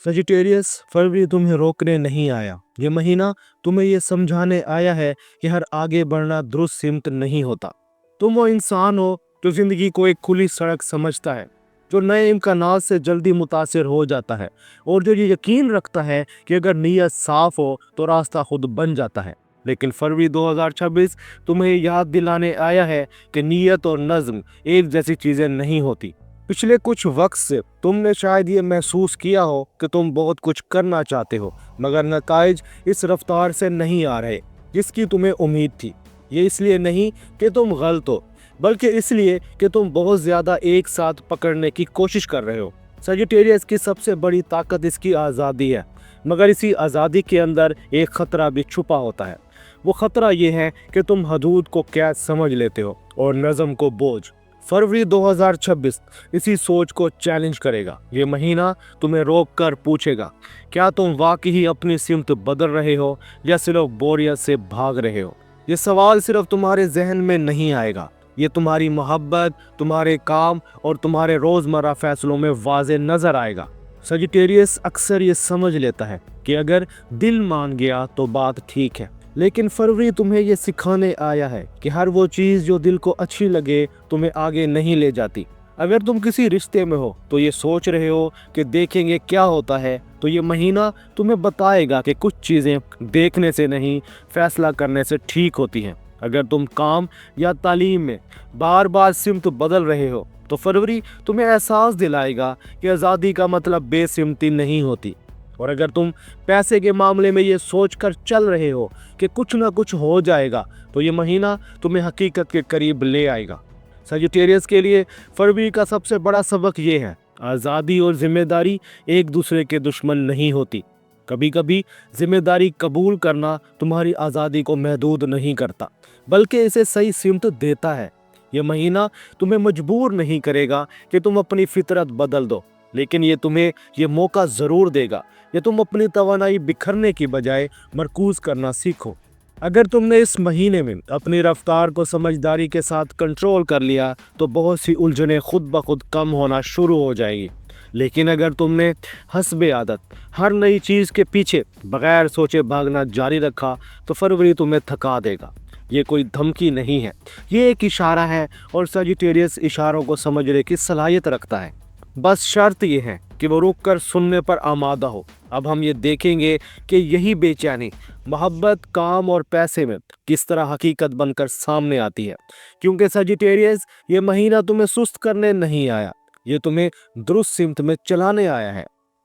Sagittarius, फरवरी तुम्हें रोकने नहीं आया। ये महीना तुम्हें ये समझाने आया है कि हर आगे बढ़ना दुरुस्त सिमत नहीं होता। तुम वो इंसान हो जो जिंदगी को एक खुली सड़क समझता है, जो नए इम्कानात से जल्दी मुतासिर हो जाता है और जो ये यकीन रखता है कि अगर नीयत साफ हो तो रास्ता खुद बन जाता है। लेकिन फरवरी 2026 तुम्हें याद दिलाने आया है कि नीयत और नज्म एक जैसी चीजें नहीं होती। पिछले कुछ वक्त से तुमने शायद ये महसूस किया हो कि तुम बहुत कुछ करना चाहते हो, मगर नताइज इस रफ्तार से नहीं आ रहे जिसकी तुम्हें उम्मीद थी। ये इसलिए नहीं कि तुम गलत हो, बल्कि इसलिए कि तुम बहुत ज़्यादा एक साथ पकड़ने की कोशिश कर रहे हो। सजिटेरियस की सबसे बड़ी ताकत इसकी आज़ादी है, मगर इसी आज़ादी के अंदर एक ख़तरा भी छुपा होता है। वो ख़तरा ये है कि तुम हदूद को कैद समझ लेते हो और नज़म को बोझ। फरवरी 2026 इसी सोच को चैलेंज करेगा। ये महीना तुम्हें रोक कर पूछेगा, क्या तुम वाकई अपनी सिमत बदल रहे हो या सिर्फ बोरियत से भाग रहे हो। ये सवाल सिर्फ तुम्हारे जहन में नहीं आएगा, ये तुम्हारी मोहब्बत, तुम्हारे काम और तुम्हारे रोज़मर्रा फैसलों में वाज़े नज़र आएगा। सजिटेरियस अक्सर ये समझ लेता है कि अगर दिल मान गया तो बात ठीक है, लेकिन फरवरी तुम्हें ये सिखाने आया है कि हर वो चीज़ जो दिल को अच्छी लगे तुम्हें आगे नहीं ले जाती। अगर तुम किसी रिश्ते में हो तो ये सोच रहे हो कि देखेंगे क्या होता है, तो ये महीना तुम्हें बताएगा कि कुछ चीज़ें देखने से नहीं, फैसला करने से ठीक होती हैं। अगर तुम काम या तालीम में बार बार सिमत बदल रहे हो तो फरवरी तुम्हें एहसास दिलाएगा कि आज़ादी का मतलब बेसिमती नहीं होती। और अगर तुम पैसे के मामले में ये सोच कर चल रहे हो कि कुछ ना कुछ हो जाएगा, तो ये महीना तुम्हें हकीकत के करीब ले आएगा। सजिटेरियस के लिए फरवरी का सबसे बड़ा सबक ये है, आज़ादी और जिम्मेदारी एक दूसरे के दुश्मन नहीं होती। कभी कभी जिम्मेदारी कबूल करना तुम्हारी आज़ादी को महदूद नहीं करता, बल्कि इसे सही सिमत देता है। ये महीना तुम्हें मजबूर नहीं करेगा कि तुम अपनी फितरत बदल दो, लेकिन ये तुम्हें ये मौका ज़रूर देगा कि तुम अपनी तवानाई बिखरने की बजाय मरकूज करना सीखो। अगर तुमने इस महीने में अपनी रफ्तार को समझदारी के साथ कंट्रोल कर लिया तो बहुत सी उलझनें खुद ब खुद कम होना शुरू हो जाएगी। लेकिन अगर तुमने हस्बे आदत हर नई चीज़ के पीछे बगैर सोचे भागना जारी रखा तो फरवरी तुम्हें थका देगा। ये कोई धमकी नहीं है, ये एक इशारा है, और सजिटेरियस इशारों को समझने की सलाहियत रखता है। बस शर्त यह है कि वो रुक कर सुनने पर आमादा हो। अब हम ये देखेंगे कि यही बेचैनी मोहब्बत, काम और पैसे में किस तरह हकीकत बनकर सामने आती है। क्योंकि सजिटेरियस, ये महीना तुम्हें सुस्त करने नहीं आया, ये तुम्हें दुरुस्त सिमत में चलाने आया है।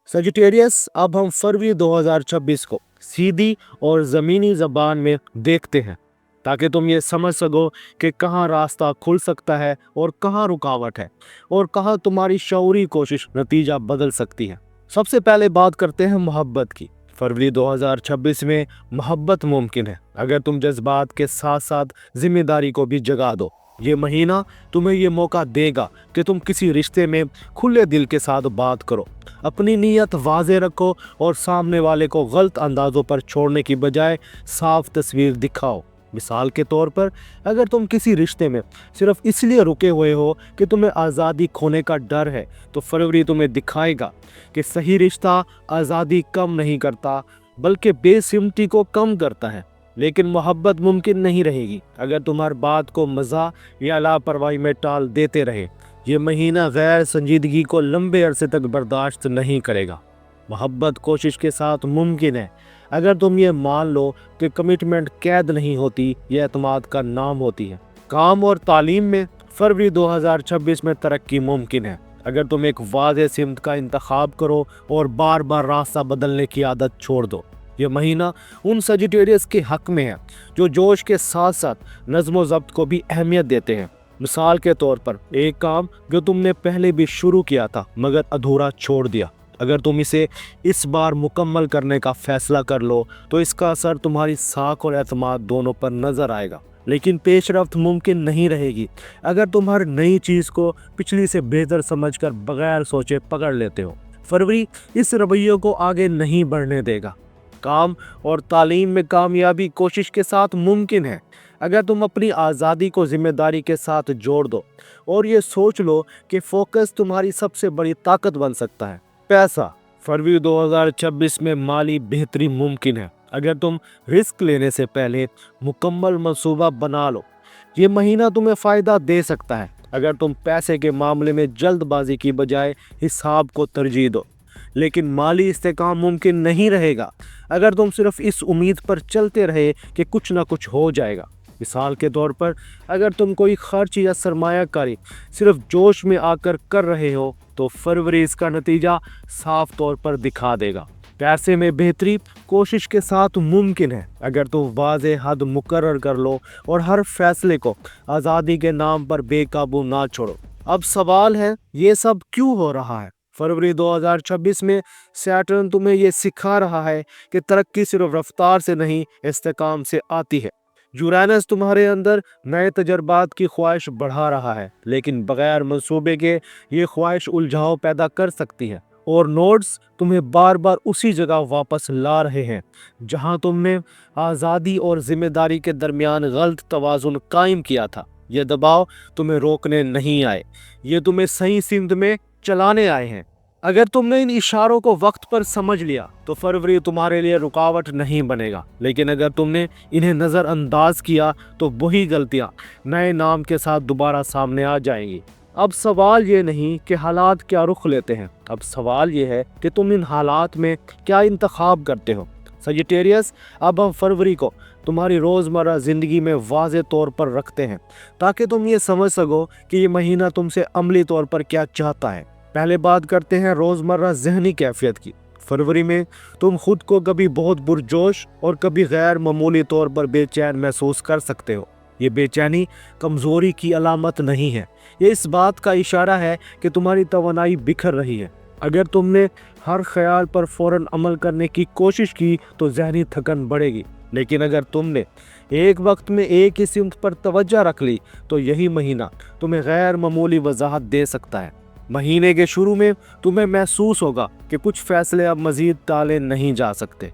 सजिटेरियस, अब हम फरवरी 2026 को सीधी और ज़मीनी ज़बान में देखते हैं, ताकि तुम ये समझ सको कि कहाँ रास्ता खुल सकता है और कहाँ रुकावट है, और कहाँ तुम्हारी शऊरी कोशिश नतीजा बदल सकती है। सबसे पहले बात करते हैं मोहब्बत की। फरवरी 2026 में मोहब्बत मुमकिन है अगर तुम जज्बात के साथ साथ जिम्मेदारी को भी जगा दो। ये महीना तुम्हें ये मौका देगा कि तुम किसी रिश्ते में खुले दिल के साथ बात करो, अपनी नीयत वाज़े रखो और सामने वाले को गलत अंदाज़ों पर छोड़ने की बजाय साफ तस्वीर दिखाओ। मिसाल के तौर पर, अगर तुम किसी रिश्ते में सिर्फ इसलिए रुके हुए हो कि तुम्हें आज़ादी खोने का डर है, तो फरवरी तुम्हें दिखाएगा कि सही रिश्ता आज़ादी कम नहीं करता बल्कि बेसिमती को कम करता है। लेकिन मोहब्बत मुमकिन नहीं रहेगी अगर तुम हर बात को मज़ा या लापरवाही में टाल देते रहे। ये महीना गैर संजीदगी को लंबे अरसे तक बर्दाश्त नहीं करेगा। मोहब्बत कोशिश के साथ मुमकिन है अगर तुम ये मान लो कि कमिटमेंट कैद नहीं होती, यह एतमाद का नाम होती है। काम और तालीम में फरवरी 2026 में तरक्की मुमकिन है अगर तुम एक वाज़ेह सिमत का इंतखाब करो और बार बार रास्ता बदलने की आदत छोड़ दो। ये महीना उन सजिटेरियस के हक में है जो जोश के साथ साथ नज़्म व ज़ब्त को भी अहमियत देते हैं। मिसाल के तौर पर, एक काम जो तुमने पहले भी शुरू किया था मगर अधूरा छोड़ दिया, अगर तुम इसे इस बार मुकम्मल करने का फैसला कर लो तो इसका असर तुम्हारी साख और एतमाद दोनों पर नज़र आएगा। लेकिन पेशरफ्त मुमकिन नहीं रहेगी अगर तुम हर नई चीज़ को पिछली से बेहतर समझकर बगैर सोचे पकड़ लेते हो। फरवरी इस रवैये को आगे नहीं बढ़ने देगा। काम और तालीम में कामयाबी कोशिश के साथ मुमकिन है अगर तुम अपनी आज़ादी को जिम्मेदारी के साथ जोड़ दो और ये सोच लो कि फोकस तुम्हारी सबसे बड़ी ताकत बन सकता है। पैसा, फरवरी 2026 में माली बेहतरी मुमकिन है अगर तुम रिस्क लेने से पहले मुकम्मल मंसूबा बना लो। ये महीना तुम्हें फ़ायदा दे सकता है अगर तुम पैसे के मामले में जल्दबाजी की बजाय हिसाब को तरजीह दो, लेकिन माली इस्तेकाम मुमकिन नहीं रहेगा अगर तुम सिर्फ इस उम्मीद पर चलते रहे कि कुछ ना कुछ हो जाएगा। मिसाल के तौर पर अगर तुम कोई खर्च या सरमायाकारी सिर्फ जोश में आकर कर रहे हो तो फरवरी इसका नतीजा साफ तौर पर दिखा देगा। पैसे में बेहतरी कोशिश के साथ मुमकिन है अगर तुम वाज़े हद मुकर्रर कर लो और हर फैसले को आज़ादी के नाम पर बेकाबू ना छोड़ो। अब सवाल है, ये सब क्यों हो रहा है? फरवरी 2026 में सैटर्न तुम्हें ये सिखा रहा है कि तरक्की सिर्फ रफ्तार से नहीं, इस्तेकाम से आती है। यूरेनस तुम्हारे अंदर नए तजर्बात की ख्वाहिश बढ़ा रहा है, लेकिन बगैर मंसूबे के ये ख्वाहिश उलझाव पैदा कर सकती है। और नोड्स तुम्हें बार बार उसी जगह वापस ला रहे हैं जहां तुमने आज़ादी और जिम्मेदारी के दरमियान गलत तवाज़ुन कायम किया था। ये दबाव तुम्हें रोकने नहीं आए, ये तुम्हें सही सिमत में चलाने आए हैं। अगर तुमने इन इशारों को वक्त पर समझ लिया तो फरवरी तुम्हारे लिए रुकावट नहीं बनेगा, लेकिन अगर तुमने इन्हें नज़रअंदाज किया तो वही गलतियां नए नाम के साथ दोबारा सामने आ जाएंगी। अब सवाल ये नहीं कि हालात क्या रुख लेते हैं, अब सवाल ये है कि तुम इन हालात में क्या इंतखाब करते हो। सजिटेरियस, अब हम फरवरी को तुम्हारी रोज़मर्रा ज़िंदगी में वाज़े तौर पर रखते हैं ताकि तुम ये समझ सको कि ये महीना तुमसे अमली तौर पर क्या चाहता है। पहले बात करते हैं रोज़मर्रा ज़हनी कैफियत की। फरवरी में तुम खुद को कभी बहुत पुरजोश और कभी गैर मामूली तौर पर बेचैन महसूस कर सकते हो। ये बेचैनी कमज़ोरी की अलामत नहीं है, ये इस बात का इशारा है कि तुम्हारी तवानाई बिखर रही है। अगर तुमने हर ख्याल पर फ़ौरन अमल करने की कोशिश की तो ज़हनी थकन बढ़ेगी, लेकिन अगर तुमने एक वक्त में एक ही सिमत पर तवज्जो रख ली तो यही महीना तुम्हें गैर मामूली वजाहत दे सकता है। महीने के शुरू में तुम्हें महसूस होगा कि कुछ फैसले अब मज़ीद टाले नहीं जा सकते।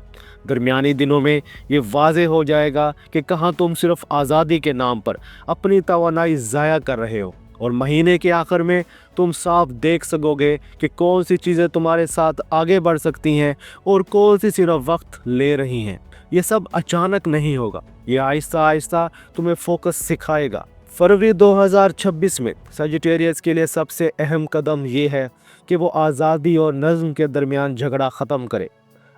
दरमियानी दिनों में ये वाज़े हो जाएगा कि कहाँ तुम सिर्फ आज़ादी के नाम पर अपनी तवानाई ज़ाया कर रहे हो, और महीने के आखिर में तुम साफ देख सकोगे कि कौन सी चीज़ें तुम्हारे साथ आगे बढ़ सकती हैं और कौन सी सिर्फ वक्त ले रही हैं। ये सब अचानक नहीं होगा, ये आहिस्ता आहिस्ता तुम्हें फोकस सिखाएगा। फरवरी 2026 में सजिटेरियस के लिए सबसे अहम कदम ये है कि वो आज़ादी और नज़्म के दरमियान झगड़ा ख़त्म करे।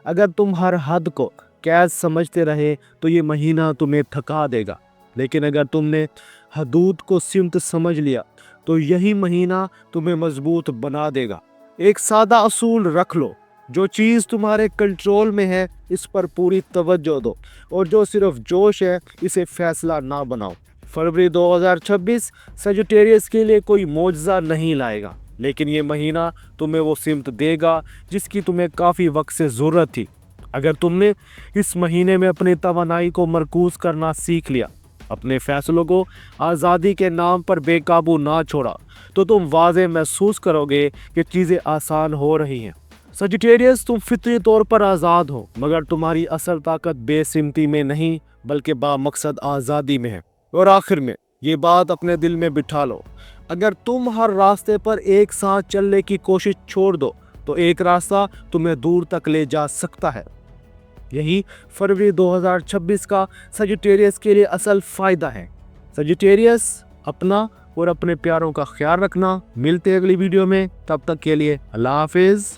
अगर तुम हर हद को कैद समझते रहे तो ये महीना तुम्हें थका देगा, लेकिन अगर तुमने हदूद को सिमत समझ लिया तो यही महीना तुम्हें मजबूत बना देगा। एक सादा असूल रख लो, जो चीज़ तुम्हारे कंट्रोल में है इस पर पूरी तवज्जो दो, और जो सिर्फ जोश है इसे फैसला ना बनाओ। फरवरी 2026 सजिटेरियस के लिए कोई मौजज़ा नहीं लाएगा, लेकिन ये महीना तुम्हें वो सिमत देगा जिसकी तुम्हें काफ़ी वक्त से ज़रूरत थी। अगर तुमने इस महीने में अपनी तवानाई को मरकूज़ करना सीख लिया, अपने फैसलों को आज़ादी के नाम पर बेकाबू ना छोड़ा, तो तुम वाज़े महसूस करोगे कि चीज़ें आसान हो रही हैं। सजिटेरियस, तुम फितरी तौर पर आज़ाद हो, मगर तुम्हारी असल ताकत बेसिमती में नहीं बल्कि बामकसद आज़ादी में है। और आखिर में ये बात अपने दिल में बिठा लो, अगर तुम हर रास्ते पर एक साथ चलने की कोशिश छोड़ दो तो एक रास्ता तुम्हें दूर तक ले जा सकता है। यही फरवरी 2026 का सजिटेरियस के लिए असल फ़ायदा है। सजिटेरियस, अपना और अपने प्यारों का ख्याल रखना। मिलते हैं अगली वीडियो में, तब तक के लिए अल्लाह हाफिज़।